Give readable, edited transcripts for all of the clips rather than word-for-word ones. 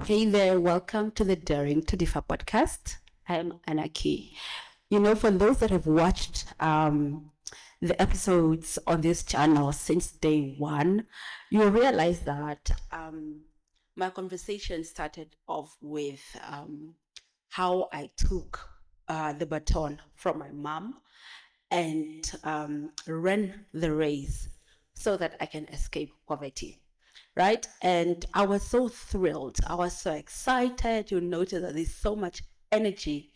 Hey there, welcome to the Daring to Differ podcast. I'm Anaki. For those that have watched the episodes on this channel since day one, you'll realize that my conversation started off with how I took the baton from my mom and ran the race so that I can escape poverty. Right. And I was so thrilled. I was so excited. You notice that there's so much energy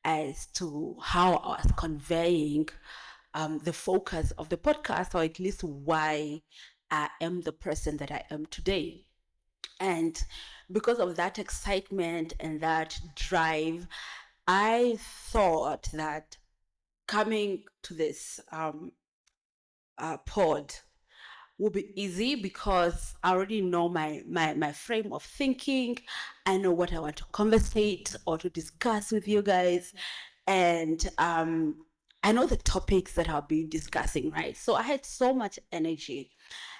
as to how I was conveying the focus of the podcast, or at least why I am the person that I am today. And because of that excitement and that drive, I thought that coming to this pod will be easy because I already know my frame of thinking. I know what I want to conversate or to discuss with you guys. And I know the topics that I'll be discussing, right? So I had so much energy.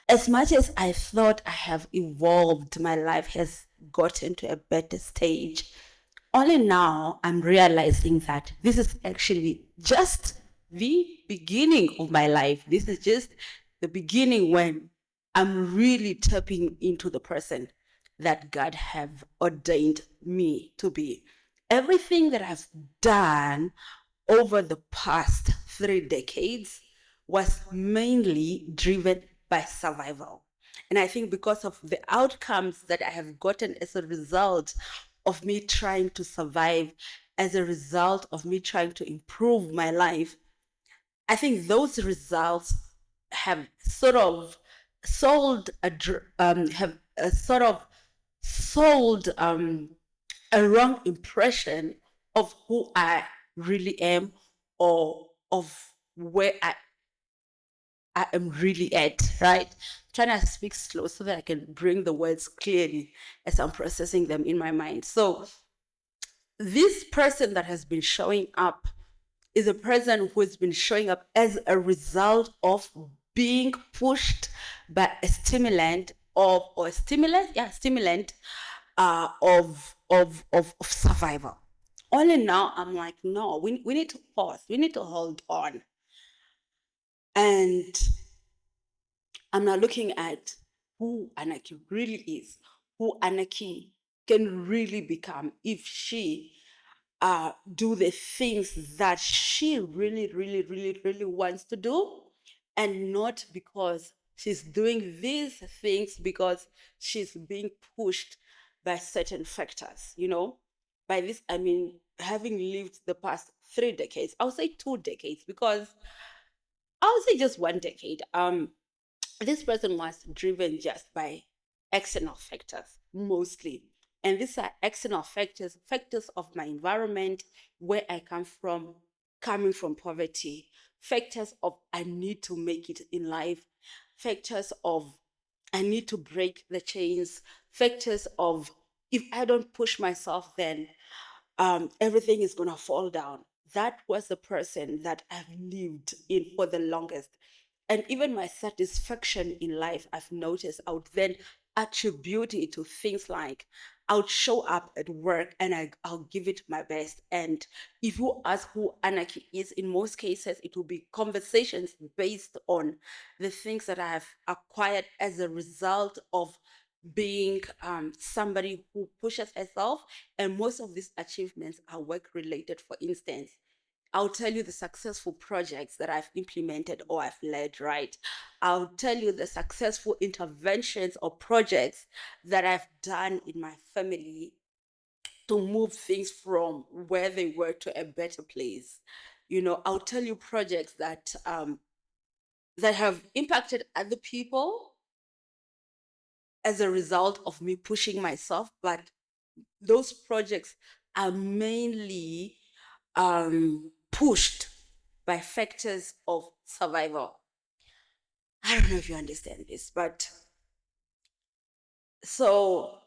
As much as I thought I have evolved, my life has gotten to a better stage. Only now I'm realizing that this is actually just the beginning of my life. This is just the beginning when I'm really tapping into the person that God have ordained me to be. Everything that I've done over the past 3 decades was mainly driven by survival. And I think because of the outcomes that I have gotten as a result of me trying to survive, as a result of me trying to improve my life, I think those results have sort of sold a have sort of sold a wrong impression of who I really am, or of where I am really at, right? Trying to speak slow so that I can bring the words clearly as I'm processing them in my mind. So, this person that has been showing up is a person who has been showing up as a result of being pushed by a stimulant or a stimulant of survival. Only now I'm like, no, we need to pause, we need to hold on. And I'm now looking at who Anaki really is, who Anaki can really become if she do the things that she really, really, really, really wants to do, and not because she's doing these things because she's being pushed by certain factors. By this, I mean, having lived the past 3 decades, I would say 2 decades, because I would say just 1 decade. This person was driven just by external factors mostly. And these are external factors, factors of my environment, where I come from, coming from poverty, factors of I need to make it in life, factors of I need to break the chains, factors of if I don't push myself, then everything is going to fall down. That was the person that I've lived in for the longest. And even my satisfaction in life, I've noticed I would then attribute it to things like I would show up at work and I'll give it my best. And if you ask who Anarchy is, in most cases, it will be conversations based on the things that I have acquired as a result of being somebody who pushes herself. And most of these achievements are work related. For instance, I'll tell you the successful projects that I've implemented or I've led, right? I'll tell you the successful interventions or projects that I've done in my family to move things from where they were to a better place. I'll tell you projects that have impacted other people as a result of me pushing myself, but those projects are mainly pushed by factors of survival. I don't know if you understand this, but so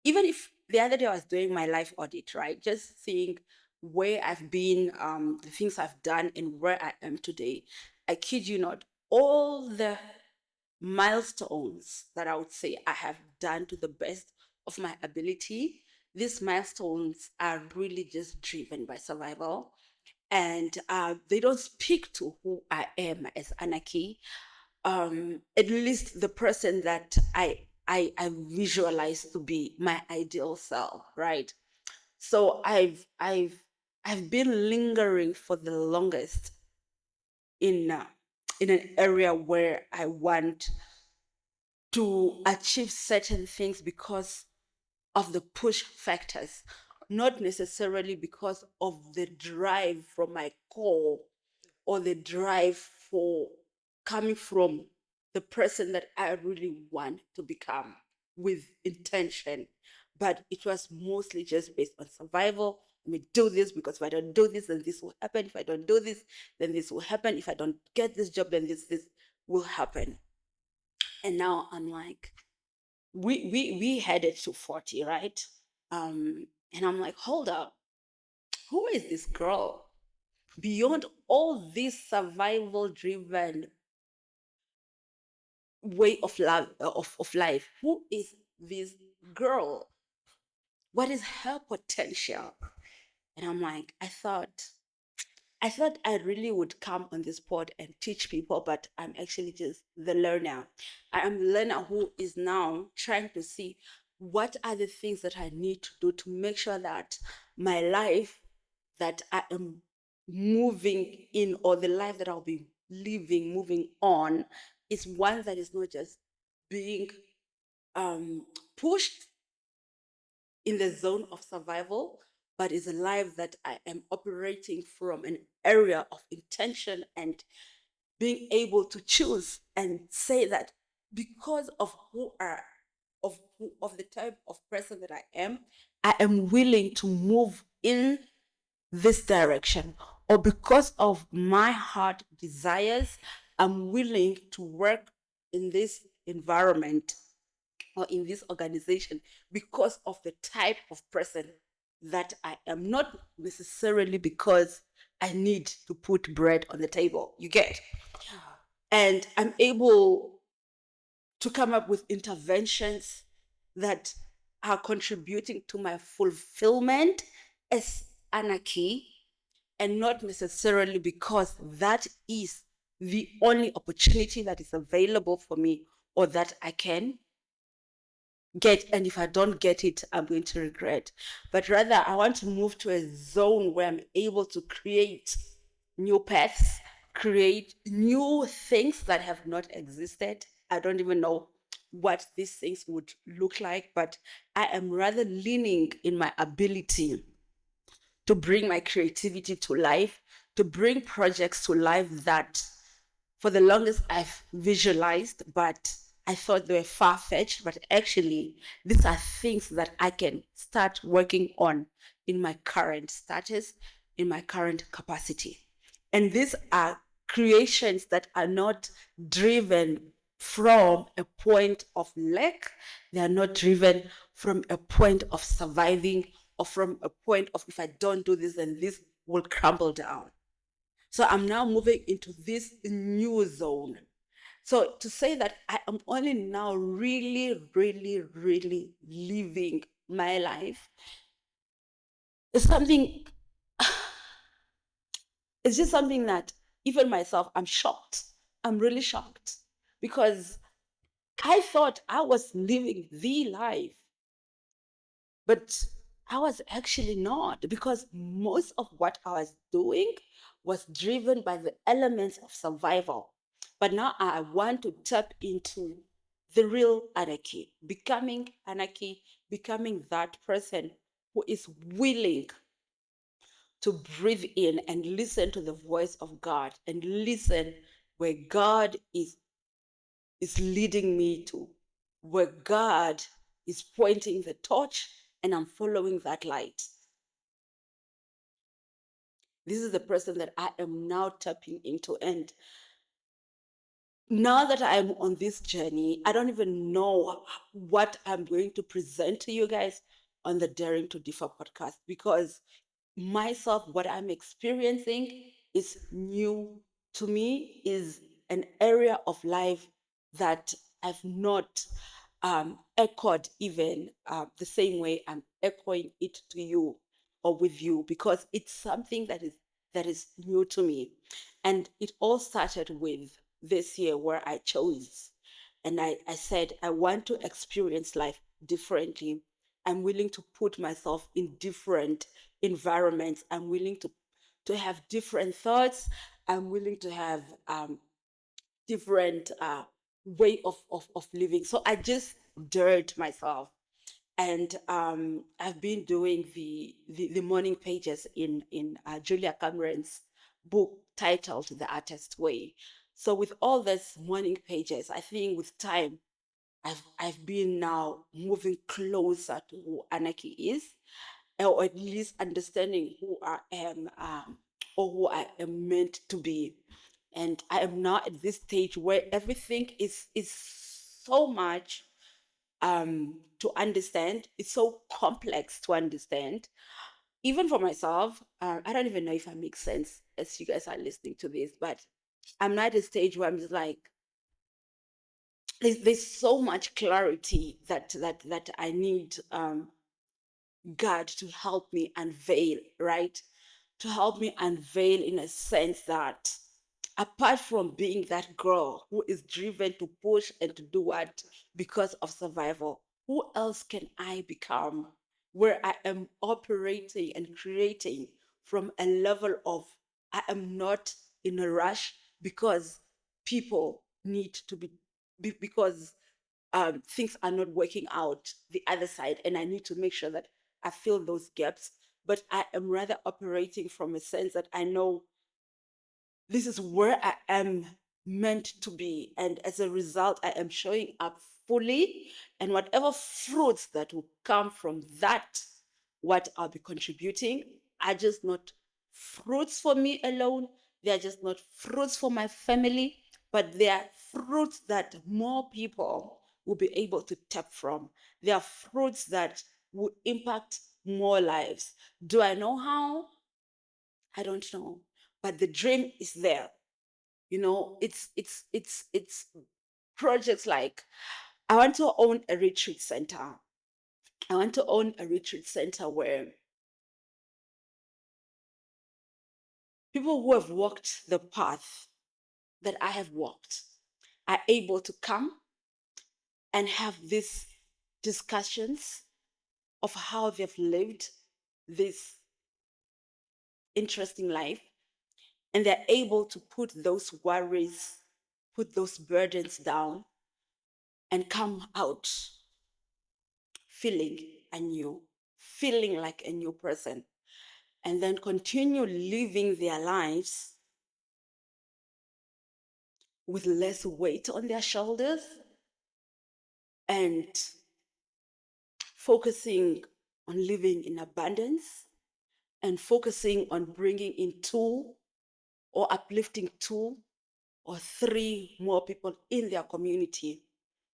even if the other day I was doing my life audit, right, just seeing where I've been, the things I've done, and where I am today, I kid you not, all the milestones that I would say I have done to the best of my ability. These milestones are really just driven by survival, and they don't speak to who I am as Anarchy. At least the person that I visualize to be my ideal self, right? So I've been lingering for the longest in in an area where I want to achieve certain things because of the push factors, not necessarily because of the drive from my core or the drive for coming from the person that I really want to become with intention. But it was mostly just based on survival. Let me do this because if I don't do this, then this will happen. If I don't do this, then this will happen. If I don't get this job, then this will happen. And now I'm like, we headed to 40, right? And I'm like, hold up, who is this girl? Beyond all this survival driven way of love of life, who is this girl? What is her potential? And I'm like, I thought I really would come on this pod and teach people, but I'm actually just the learner. I am the learner who is now trying to see what are the things that I need to do to make sure that my life that I am moving in, or the life that I'll be living, moving on, is one that is not just being pushed in the zone of survival, but is a life that I am operating from an area of intention and being able to choose and say that because of of the type of person that I am willing to move in this direction, or because of my heart desires, I'm willing to work in this environment or in this organization because of the type of person that I am, not necessarily because I need to put bread on the table. You get? And I'm able to come up with interventions that are contributing to my fulfillment as Anarchy, and not necessarily because that is the only opportunity that is available for me or that I can get, and if I don't get it, I'm going to regret. But rather, I want to move to a zone where I'm able to create new paths, create new things that have not existed. I don't even know what these things would look like, but I am rather leaning in my ability to bring my creativity to life, to bring projects to life that for the longest I've visualized, but I thought they were far fetched. But actually, these are things that I can start working on in my current status, in my current capacity. And these are creations that are not driven from a point of lack, they are not driven from a point of surviving or from a point of if I don't do this, then this will crumble down. So I'm now moving into this new zone. So to say that I am only now really, really, really living my life is something, it's just something that even myself, I'm shocked. I'm really shocked because I thought I was living the life, but I was actually not, because most of what I was doing was driven by the elements of survival. But now I want to tap into the real Anarchy, becoming that person who is willing to breathe in and listen to the voice of God and listen where God is leading me to, where God is pointing the torch and I'm following that light. This is the person that I am now tapping into. And now that I'm on this journey, I don't even know what I'm going to present to you guys on the Daring to Differ podcast, because myself, what I'm experiencing is new to me, is an area of life that I've not echoed even the same way I'm echoing it to you or with you, because it's something that is new to me. And it all started with this year where I chose and I said I want to experience life differently. I'm willing to put myself in different environments. I'm willing to have different thoughts. I'm willing to have different way of living. So I just dared myself. And I've been doing the morning pages in Julia Cameron's book titled The Artist Way. So with all these morning pages, I think with time, I've been now moving closer to who Anarchy is, or at least understanding who I am, or who I am meant to be. And I am now at this stage where everything is so much to understand. It's so complex to understand, even for myself. I don't even know if I make sense as you guys are listening to this, but I'm not at a stage where I'm just like, there's so much clarity that I need God to help me unveil, right? To help me unveil in a sense that apart from being that girl who is driven to push and to do what because of survival, who else can I become where I am operating and creating from a level of I am not in a rush because people need to because things are not working out the other side, and I need to make sure that I fill those gaps. But I am rather operating from a sense that I know this is where I am meant to be. And as a result, I am showing up fully. And whatever fruits that will come from that, what I'll be contributing, are just not fruits for me alone. They are just not fruits for my family, but they are fruits that more people will be able to tap from. They are fruits that will impact more lives. Do I know how? I don't know. But the dream is there. It's projects like I want to own a retreat center. I want to own a retreat center where people who have walked the path that I have walked are able to come and have these discussions of how they've lived this interesting life, and they're able to put those worries, put those burdens down, and come out feeling anew, feeling like a new person, and then continue living their lives with less weight on their shoulders and focusing on living in abundance and focusing on bringing in two or uplifting two or three more people in their community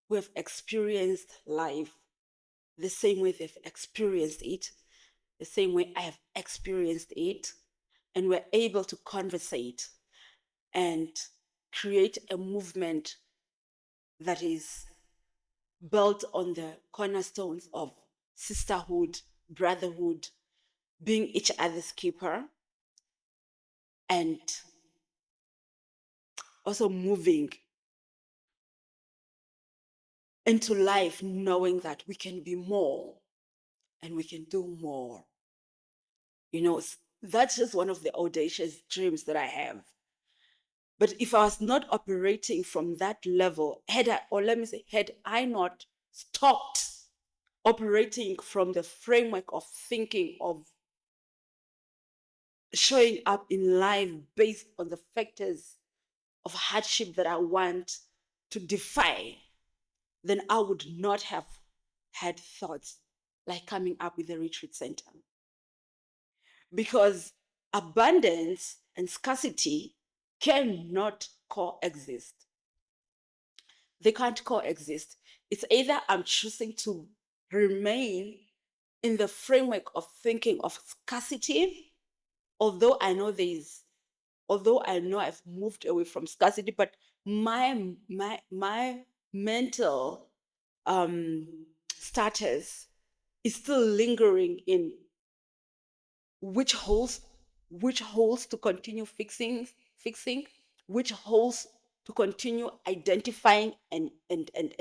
who have experienced life the same way they've experienced it, the same way I have experienced it, and we're able to conversate and create a movement that is built on the cornerstones of sisterhood, brotherhood, being each other's keeper, and also moving into life knowing that we can be more and we can do more. That's just one of the audacious dreams that I have. But if I was not operating from that level, had I not stopped operating from the framework of thinking of showing up in life based on the factors of hardship that I want to defy, then I would not have had thoughts like coming up with a retreat center. Because abundance and scarcity cannot coexist. They can't coexist. It's either I'm choosing to remain in the framework of thinking of scarcity, although I know I've moved away from scarcity, but my mental status is still lingering in which holes to continue fixing, which holes to continue identifying and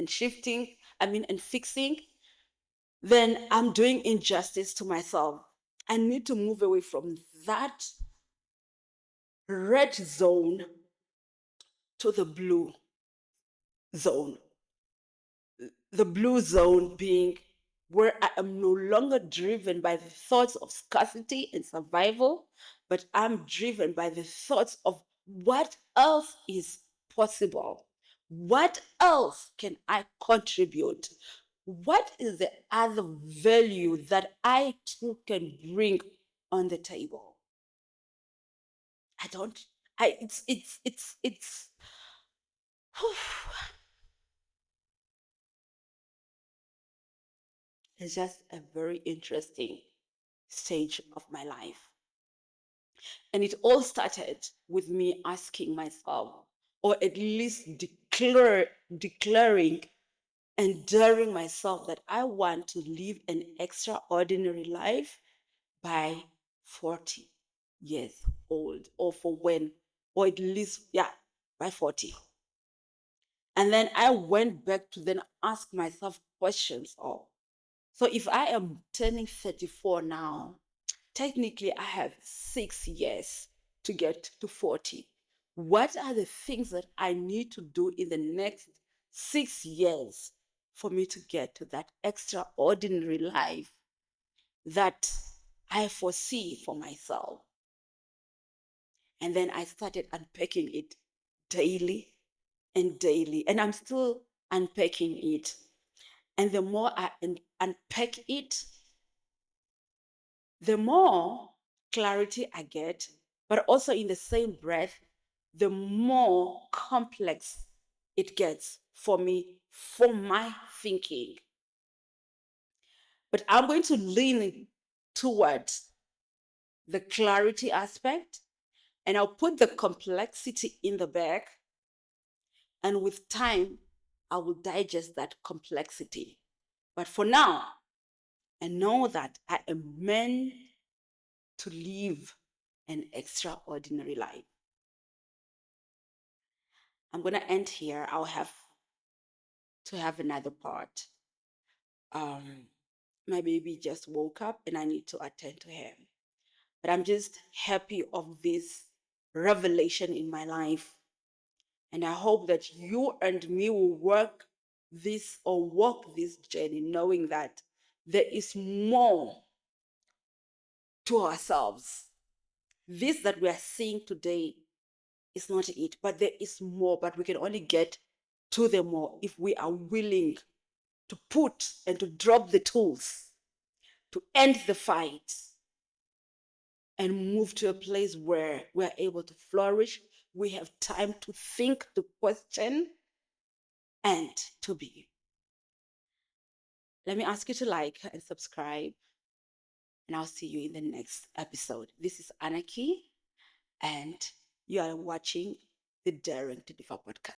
shifting, and fixing, then I'm doing injustice to myself. I need to move away from that red zone to the blue zone. The blue zone being where I am no longer driven by the thoughts of scarcity and survival, but I'm driven by the thoughts of what else is possible. What else can I contribute? What is the other value that I too can bring on the table? I don't, I, it's just a very interesting stage of my life. And it all started with me asking myself, or at least declaring and daring myself that I want to live an extraordinary life by 40 years old, or for when, or at least, yeah, by 40. And then I went back to then ask myself questions of, so if I am turning 34 now, technically I have 6 years to get to 40. What are the things that I need to do in the next 6 years for me to get to that extraordinary life that I foresee for myself? And then I started unpacking it daily and daily, and I'm still unpacking it. And the more I unpack it, the more clarity I get, but also in the same breath, the more complex it gets for me, for my thinking. But I'm going to lean towards the clarity aspect, and I'll put the complexity in the back. And with time, I will digest that complexity. But for now, I know that I am meant to live an extraordinary life. I'm going to end here. I'll have to have another part. My baby just woke up and I need to attend to him. But I'm just happy of this revelation in my life. And I hope that you and me will work this or walk this journey knowing that there is more to ourselves. This that we are seeing today is not it, but there is more, but we can only get to the more if we are willing to put and to drop the tools, to end the fight, and move to a place where we are able to flourish. We have time to think, to question, and to be. Let me ask you to like and subscribe, and I'll see you in the next episode. This is Anarchy, and you are watching the Daring to Differ podcast.